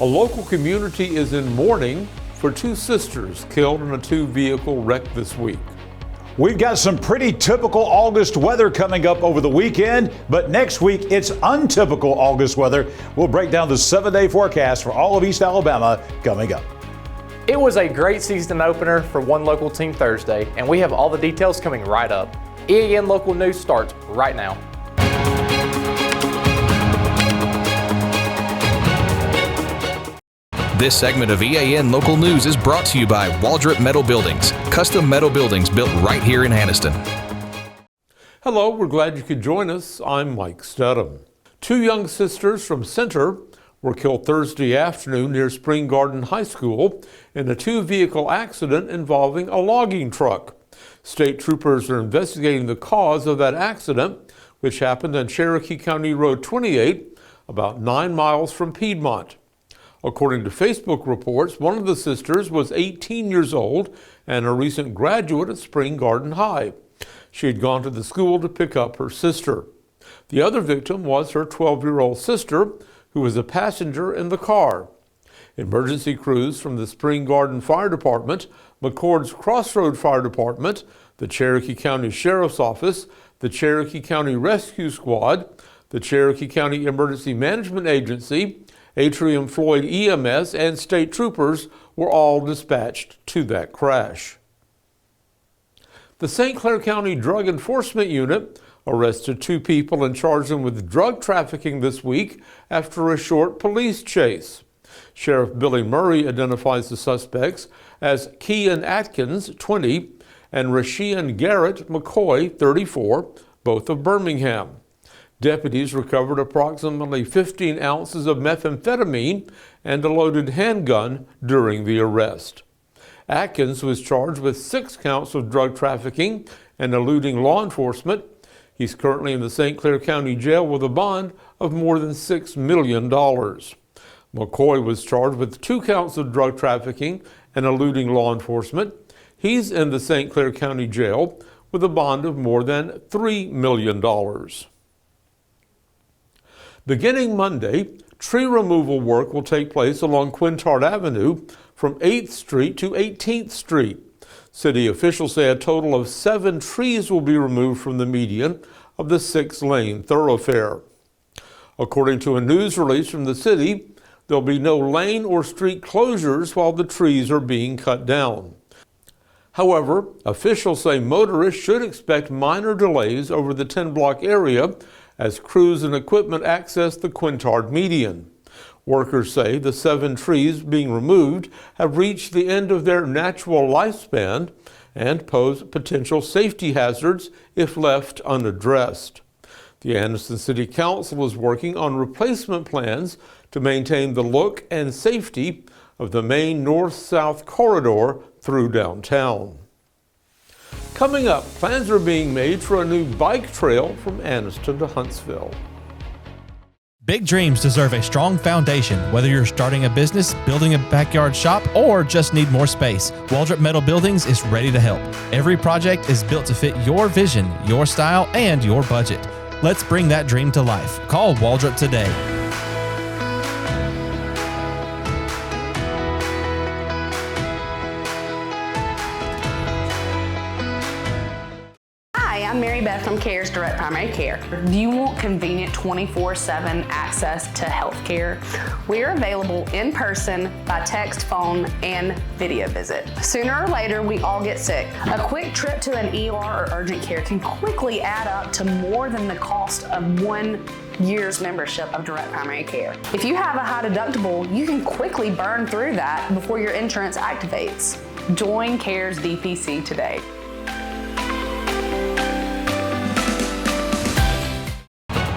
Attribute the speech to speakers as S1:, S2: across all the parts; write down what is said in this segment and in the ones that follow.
S1: A local community is in mourning for two sisters killed in a two-vehicle wreck this week.
S2: We've got some pretty typical August weather coming up over the weekend, but next week it's untypical August weather. We'll break down the 7-day forecast for all of East Alabama coming up.
S3: It was a great season opener for one local team Thursday, and we have all the details coming right up. EAN Local News starts right now.
S4: This segment of EAN Local News is brought to you by Waldrop Metal Buildings, custom metal buildings built right here in Anniston.
S1: Hello, we're glad you could join us. I'm Mike Studham. Two young sisters from Center were killed Thursday afternoon near Spring Garden High School in a two-vehicle accident involving a logging truck. State troopers are investigating the cause of that accident, which happened on Cherokee County Road 28, about 9 miles from Piedmont. According to Facebook reports, one of the sisters was 18 years old and a recent graduate at Spring Garden High. She had gone to the school to pick up her sister. The other victim was her 12-year-old sister, who was a passenger in the car. Emergency crews from the Spring Garden Fire Department, McCord's Crossroad Fire Department, the Cherokee County Sheriff's Office, the Cherokee County Rescue Squad, the Cherokee County Emergency Management Agency, Atrium Floyd EMS, and state troopers were all dispatched to that crash. The St. Clair County Drug Enforcement Unit arrested two people and charged them with drug trafficking this week after a short police chase. Sheriff Billy Murray identifies the suspects as Kean Atkins, 20, and Rashean Garrett McCoy, 34, both of Birmingham. Deputies recovered approximately 15 ounces of methamphetamine and a loaded handgun during the arrest. Atkins was charged with 6 counts of drug trafficking and eluding law enforcement. He's currently in the St. Clair County Jail with a bond of more than $6 million. McCoy was charged with 2 counts of drug trafficking and eluding law enforcement. He's in the St. Clair County Jail with a bond of more than $3 million. Beginning Monday, tree removal work will take place along Quintard Avenue from 8th Street to 18th Street. City officials say a total of 7 trees will be removed from the median of the 6-lane thoroughfare. According to a news release from the city, there'll be no lane or street closures while the trees are being cut down. However, officials say motorists should expect minor delays over the 10-block area as crews and equipment access the Quintard median. Workers say the 7 trees being removed have reached the end of their natural lifespan and pose potential safety hazards if left unaddressed. The Anniston City Council is working on replacement plans to maintain the look and safety of the main north-south corridor through downtown. Coming up, plans are being made for a new bike trail from Anniston to Huntsville.
S5: Big dreams deserve a strong foundation. Whether you're starting a business, building a backyard shop, or just need more space, Waldrop Metal Buildings is ready to help. Every project is built to fit your vision, your style, and your budget. Let's bring that dream to life. Call Waldrop today.
S6: I'm Mary Beth from CARE's Direct Primary Care. Do you want convenient 24/7 access to health care? We're available in person, by text, phone, and video visit. Sooner or later, we all get sick. A quick trip to an ER or urgent care can quickly add up to more than the cost of 1 year's membership of Direct Primary Care. If you have a high deductible, you can quickly burn through that before your insurance activates. Join CARE's DPC today.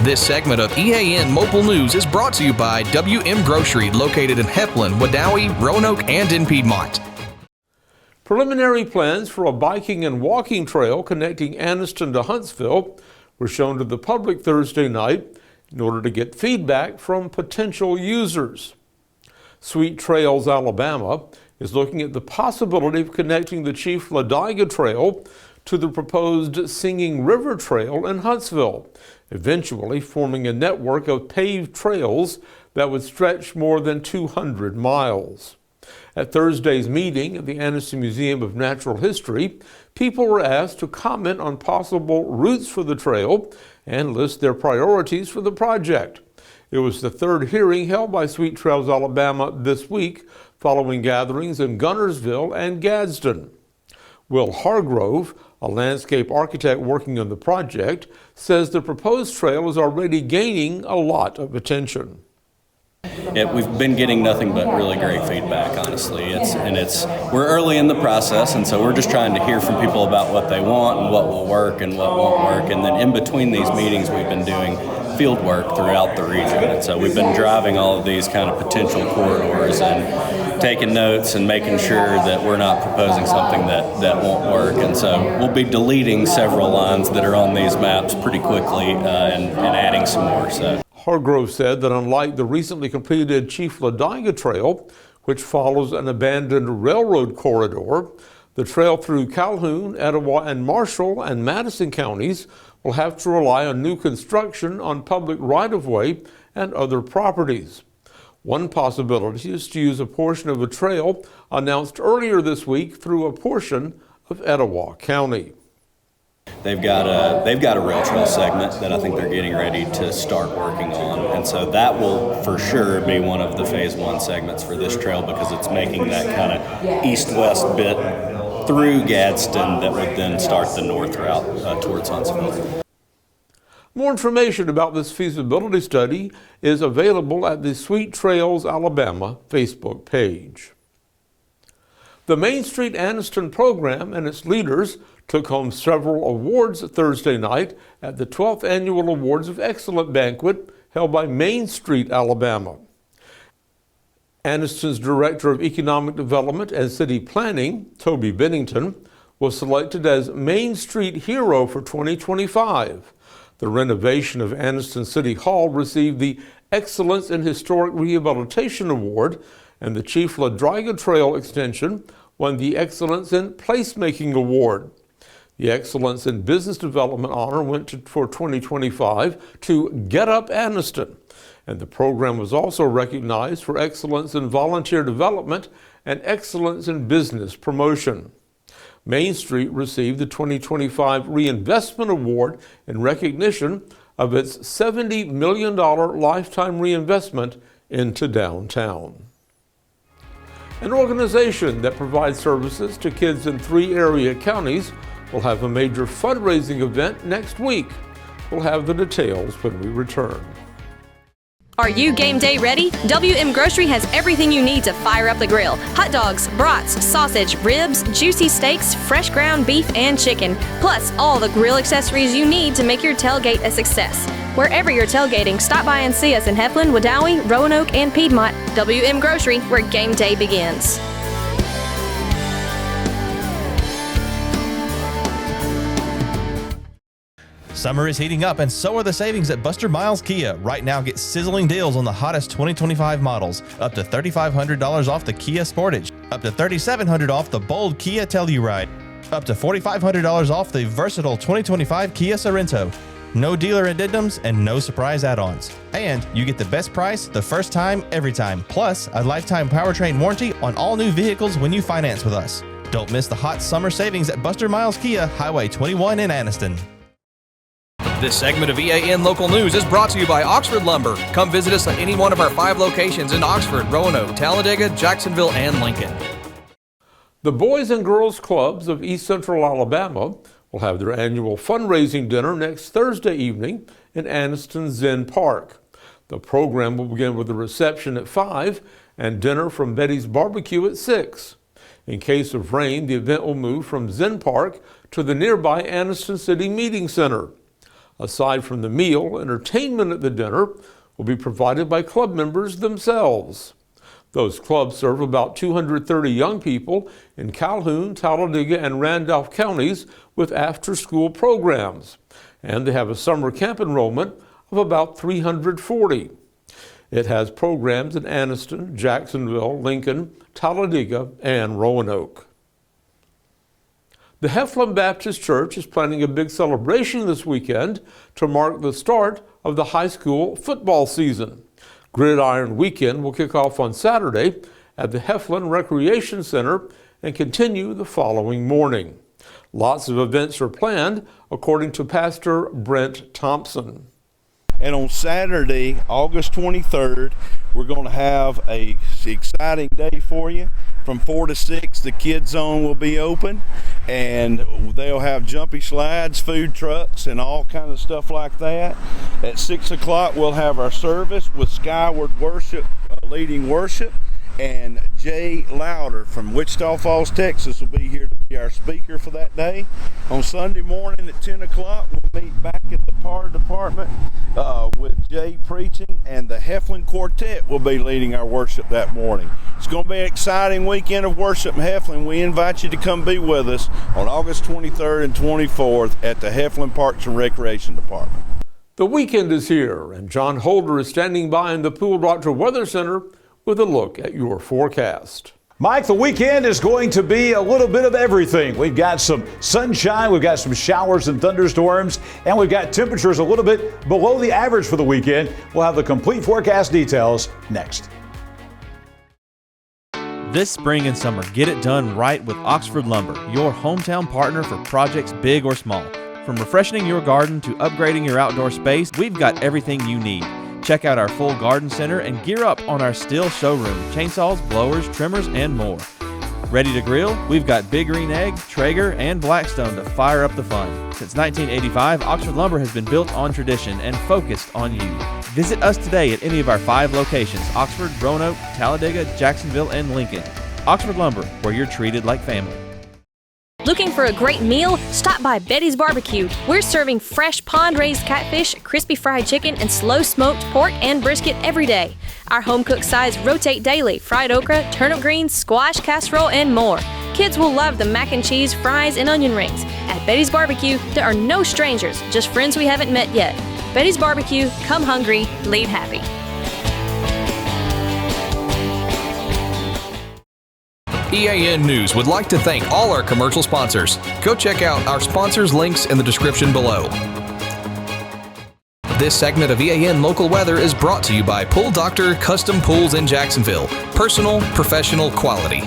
S4: This segment of EAN Local News is brought to you by WM Grocery, located in Heflin, Wadowee, Roanoke, and in Piedmont.
S1: Preliminary plans for a biking and walking trail connecting Anniston to Huntsville were shown to the public Thursday night in order to get feedback from potential users. Sweet Trails, Alabama is looking at the possibility of connecting the Chief Ladiga Trail to the proposed Singing River Trail in Huntsville, eventually forming a network of paved trails that would stretch more than 200 miles. At Thursday's meeting at the Anniston Museum of Natural History, people were asked to comment on possible routes for the trail and list their priorities for the project. It was the third hearing held by Sweet Trails Alabama this week, following gatherings in Gunnersville and Gadsden. Will Hargrove, a landscape architect working on the project, says the proposed trail is already gaining a lot of attention.
S7: We've been getting nothing but really great feedback, honestly. We're early in the process, and so we're just trying to hear from people about what they want and what will work and what won't work. And then in between these meetings, we've been doing field work throughout the region. And so we've been driving all of these kind of potential corridors and taking notes and making sure that we're not proposing something that won't work. And so we'll be deleting several lines that are on these maps pretty quickly and adding some more. So.
S1: Hargrove said that unlike the recently completed Chief Ladiga Trail, which follows an abandoned railroad corridor, the trail through Calhoun, Etowah, and Marshall and Madison counties will have to rely on new construction on public right-of-way and other properties. One possibility is to use a portion of a trail announced earlier this week through a portion of Etowah County.
S7: They've got a rail trail segment that I think they're getting ready to start working on, and so that will for sure be one of the phase one segments for this trail because it's making that kind of east-west bit through Gadsden that would then start the north route towards Huntsville.
S1: More information about this feasibility study is available at the Sweet Trails Alabama Facebook page. The Main Street Anniston program and its leaders took home several awards Thursday night at the 12th Annual Awards of Excellence banquet held by Main Street, Alabama. Anniston's Director of Economic Development and City Planning, Toby Bennington, was selected as Main Street Hero for 2025. The renovation of Anniston City Hall received the Excellence in Historic Rehabilitation Award, and the Chief Ladiga Trail Extension won the Excellence in Placemaking Award. The Excellence in Business Development honor went for 2025 to Get Up Anniston, and the program was also recognized for Excellence in Volunteer Development and Excellence in Business Promotion. Main Street received the 2025 Reinvestment Award in recognition of its $70 million lifetime reinvestment into downtown. An organization that provides services to kids in 3 area counties will have a major fundraising event next week. We'll have the details when we return.
S8: Are you game day ready? WM Grocery has everything you need to fire up the grill. Hot dogs, brats, sausage, ribs, juicy steaks, fresh ground beef, and chicken. Plus, all the grill accessories you need to make your tailgate a success. Wherever you're tailgating, stop by and see us in Heflin, Wadowee, Roanoke, and Piedmont. WM Grocery, where game day begins.
S5: Summer is heating up, and so are the savings at Buster Miles Kia. Right now, get sizzling deals on the hottest 2025 models. Up to $3,500 off the Kia Sportage. Up to $3,700 off the bold Kia Telluride. Up to $4,500 off the versatile 2025 Kia Sorento. No dealer addendums and no surprise add-ons. And you get the best price the first time, every time. Plus, a lifetime powertrain warranty on all new vehicles when you finance with us. Don't miss the hot summer savings at Buster Miles Kia, Highway 21 in Anniston.
S4: This segment of EAN Local News is brought to you by Oxford Lumber. Come visit us at any one of our 5 locations in Oxford, Roanoke, Talladega, Jacksonville, and Lincoln.
S1: The Boys and Girls Clubs of East Central Alabama will have their annual fundraising dinner next Thursday evening in Anniston Zen Park. The program will begin with a reception at 5 and dinner from Betty's Barbecue at 6. In case of rain, the event will move from Zen Park to the nearby Anniston City Meeting Center. Aside from the meal, entertainment at the dinner will be provided by club members themselves. Those clubs serve about 230 young people in Calhoun, Talladega, and Randolph counties with after-school programs. And they have a summer camp enrollment of about 340. It has programs in Anniston, Jacksonville, Lincoln, Talladega, and Roanoke. The Heflin Baptist Church is planning a big celebration this weekend to mark the start of the high school football season. Gridiron Weekend will kick off on Saturday at the Heflin Recreation Center and continue the following morning. Lots of events are planned, according to Pastor Brent Thompson.
S9: And on Saturday, August 23rd, we're going to have an exciting day for you. From 4 to 6, the Kids Zone will be open, and they'll have jumpy slides, food trucks, and all kind of stuff like that. At 6 o'clock, we'll have our service with Skyward Worship leading worship, and Jay Louder from Wichita Falls, Texas will be here to be our speaker for that day. On Sunday morning at 10 o'clock, we'll meet back at the Power Department with Jay preaching, and the Heflin Quartet will be leading our worship that morning. It's going to be an exciting weekend of worship in Heflin. We invite you to come be with us on August 23rd and 24th at the Heflin Parks and Recreation Department.
S1: The weekend is here, and John Holder is standing by in the Pool Doctor Weather Center with a look at your forecast.
S2: Mike, the weekend is going to be a little bit of everything. We've got some sunshine, we've got some showers and thunderstorms, and we've got temperatures a little bit below the average for the weekend. We'll have the complete forecast details next.
S5: This spring and summer, get it done right with Oxford Lumber, your hometown partner for projects big or small. From refreshing your garden to upgrading your outdoor space, we've got everything you need. Check out our full garden center and gear up on our Stihl showroom, chainsaws, blowers, trimmers, and more. Ready to grill? We've got Big Green Egg, Traeger, and Blackstone to fire up the fun. Since 1985, Oxford Lumber has been built on tradition and focused on you. Visit us today at any of our 5 locations: Oxford, Roanoke, Talladega, Jacksonville, and Lincoln. Oxford Lumber, where you're treated like family.
S8: Looking for a great meal? Stop by Betty's Barbecue. We're serving fresh pond-raised catfish, crispy fried chicken, and slow-smoked pork and brisket every day. Our home-cooked sides rotate daily: fried okra, turnip greens, squash casserole, and more. Kids will love the mac and cheese, fries, and onion rings. At Betty's Barbecue, there are no strangers, just friends we haven't met yet. Betty's Barbecue, come hungry, leave happy.
S4: EAN News would like to thank all our commercial sponsors. Go check out our sponsors' links in the description below. This segment of EAN Local Weather is brought to you by Pool Doctor Custom Pools in Jacksonville. Personal, professional, quality.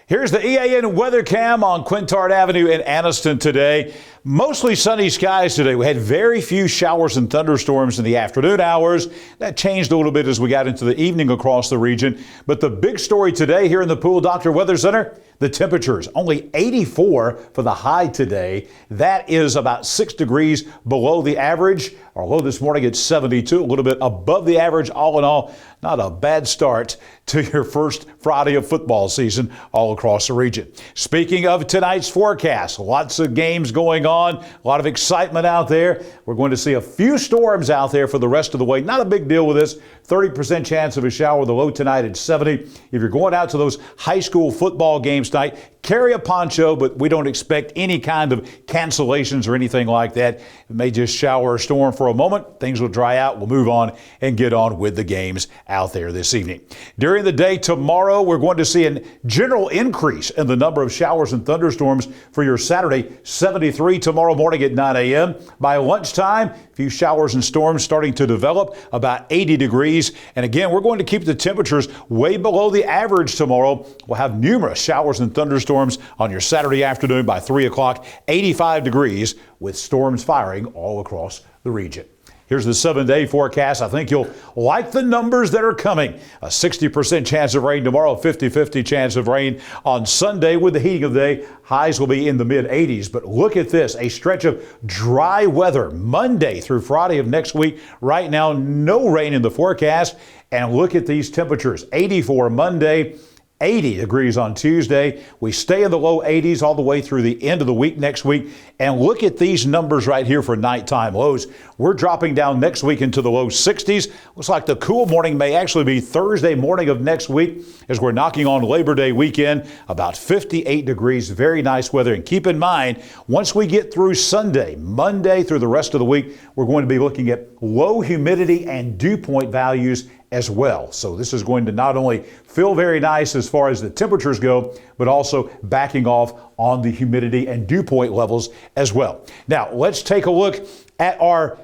S2: Here's the EAN weather cam on Quintard Avenue in Anniston today. Mostly sunny skies today. We had very few showers and thunderstorms in the afternoon hours. That changed a little bit as we got into the evening across the region. But the big story today here in the Pool Doctor Weather Center, the temperatures, only 84 for the high today. That is about 6 degrees below the average. Our low this morning at 72, a little bit above the average. All in all, not a bad start to your first Friday of football season all across the region. Speaking of tonight's forecast, lots of games going on, a lot of excitement out there. We're going to see a few storms out there for the rest of the way. Not a big deal with this. 30% chance of a shower, the low tonight at 70. If you're going out to those high school football games tonight, carry a poncho, but we don't expect any kind of cancellations or anything like that. It may just shower or storm for a moment. Things will dry out. We'll move on and get on with the games out there this evening. During the day tomorrow, we're going to see a general increase in the number of showers and thunderstorms for your Saturday. 73 tomorrow morning at 9 a.m. By lunchtime, a few showers and storms starting to develop, about 80 degrees. And again, we're going to keep the temperatures way below the average tomorrow. We'll have numerous showers and thunderstorms on your Saturday afternoon by 3 o'clock, 85 degrees with storms firing all across the region. Here's the 7-day forecast. I think you'll like the numbers that are coming. A 60% chance of rain tomorrow, 50-50 chance of rain on Sunday with the heating of the day. Highs will be in the mid-80s. But look at this, a stretch of dry weather Monday through Friday of next week. Right now, no rain in the forecast. And look at these temperatures, 84 Monday, 80 degrees on Tuesday. We stay in the low 80s all the way through the end of the week next week. And look at these numbers right here for nighttime lows. We're dropping down next week into the low 60s. Looks like the cool morning may actually be Thursday morning of next week as we're knocking on Labor Day weekend. About 58 degrees, very nice weather. And keep in mind, once we get through Sunday, Monday through the rest of the week, we're going to be looking at low humidity and dew point values as well. So this is going to not only feel very nice as far as the temperatures go, but also backing off on the humidity and dew point levels as well. Now, let's take a look at our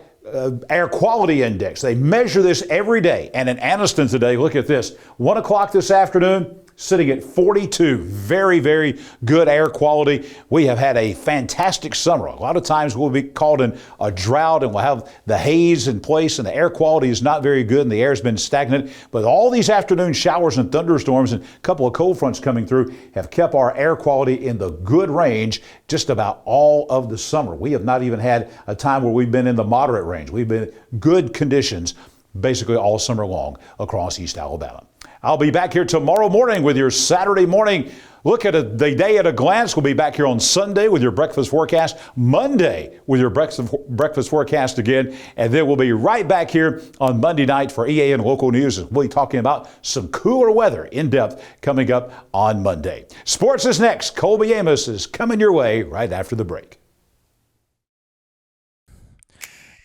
S2: air quality index. They measure this every day. And in Anniston today, look at this. 1 o'clock this afternoon, sitting at 42. Very, very good air quality. We have had a fantastic summer. A lot of times we'll be caught in a drought and we'll have the haze in place and the air quality is not very good and the air's been stagnant. But all these afternoon showers and thunderstorms and a couple of cold fronts coming through have kept our air quality in the good range just about all of the summer. We have not even had a time where we've been in the moderate range. We've been in good conditions basically all summer long across East Alabama. I'll be back here tomorrow morning with your Saturday morning look at the day at a glance. We'll be back here on Sunday with your breakfast forecast, Monday with your breakfast forecast again, and then we'll be right back here on Monday night for EAN Local News. We'll be talking about some cooler weather in depth coming up on Monday. Sports is next. Colby Amos is coming your way right after the break.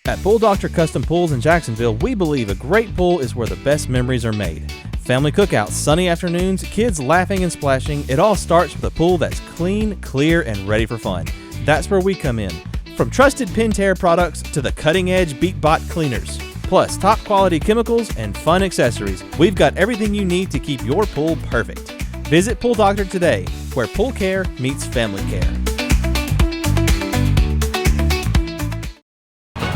S5: At Pool Doctor Custom Pools in Jacksonville, we believe a great pool is where the best memories are made. Family cookouts, sunny afternoons, kids laughing and splashing, it all starts with a pool that's clean, clear, and ready for fun. That's where we come in. From trusted Pentair products to the cutting-edge BeatBot cleaners, plus top quality chemicals and fun accessories, we've got everything you need to keep your pool perfect. Visit Pool Doctor today, where pool care meets family care.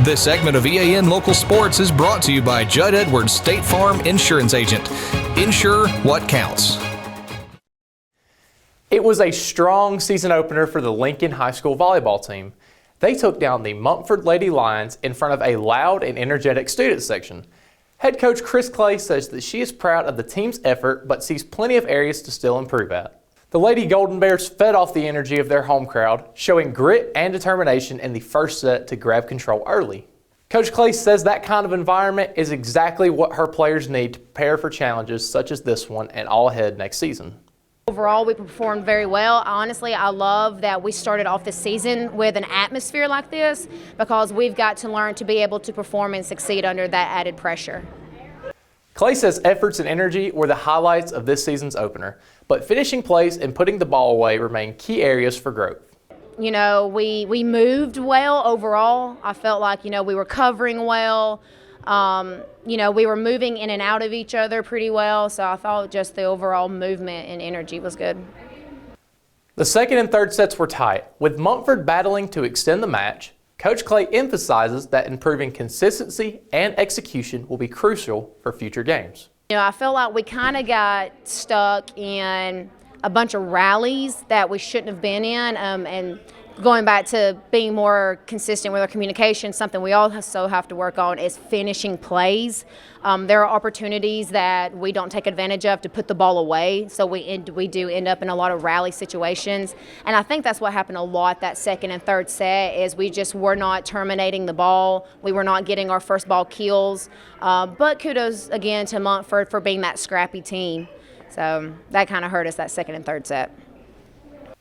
S4: This segment of EAN Local Sports is brought to you by Judd Edwards State Farm Insurance Agent. Insure what counts.
S3: It was a strong season opener for the Lincoln High School volleyball team. They took down the Mumford Lady Lions in front of a loud and energetic student section. Head coach Chris Clay says that she is proud of the team's effort but sees plenty of areas to still improve at. The Lady Golden Bears fed off the energy of their home crowd, showing grit and determination in the first set to grab control early. Coach Clay says that kind of environment is exactly what her players need to prepare for challenges such as this one and all ahead next season.
S10: Overall, we performed very well. Honestly, I love that we started off the season with an atmosphere like this because we've got to learn to be able to perform and succeed under that added pressure.
S3: Clay says efforts and energy were the highlights of this season's opener, but finishing plays and putting the ball away remain key areas for growth.
S10: You know, we moved well overall. I felt like, we were covering well. We were moving in and out of each other pretty well, so I thought just the overall movement and energy was good.
S3: The second and third sets were tight, with Mumford battling to extend the match. Coach Clay emphasizes that improving consistency and execution will be crucial for future games.
S10: I feel like we kind of got stuck in a bunch of rallies that we shouldn't have been in, and going back to being more consistent with our communication, something we also have to work on is finishing plays. There are opportunities that we don't take advantage of to put the ball away, so we do end up in a lot of rally situations. And I think that's what happened a lot that second and third set is we just were not terminating the ball. We were not getting our first ball kills. But kudos again to Mumford for being that scrappy team. So that kind of hurt us that second and third set.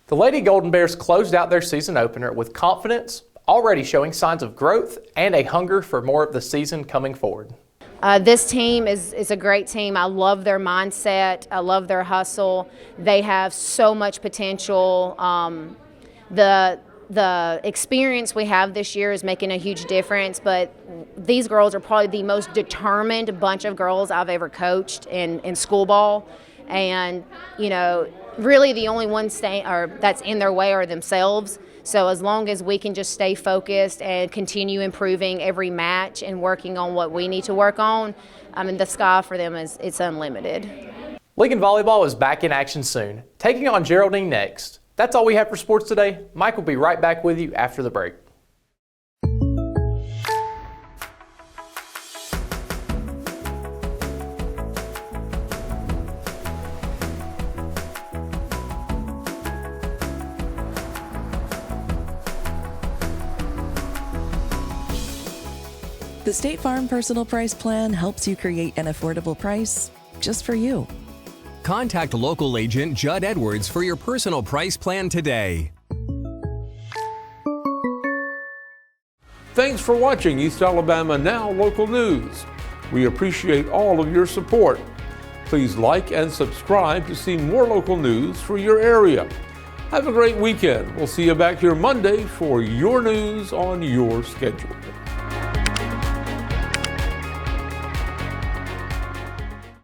S3: The Lady Golden Bears closed out their season opener with confidence, already showing signs of growth and a hunger for more of the season coming forward.
S10: This team is a great team. I love their mindset. I love their hustle. They have so much potential. The experience we have this year is making a huge difference, but these girls are probably the most determined bunch of girls I've ever coached in school ball. And, really the only ones that's in their way are themselves. So as long as we can just stay focused and continue improving every match and working on what we need to work on, the sky for them it's unlimited.
S3: Lincoln Volleyball is back in action soon, taking on Geraldine next. That's all we have for sports today. Mike will be right back with you after the break.
S11: The State Farm Personal Price Plan helps you create an affordable price just for you.
S12: Contact local agent Judd Edwards for your personal price plan today.
S1: Thanks for watching East Alabama Now Local News. We appreciate all of your support. Please like and subscribe to see more local news for your area. Have a great weekend. We'll see you back here Monday for your news on your schedule.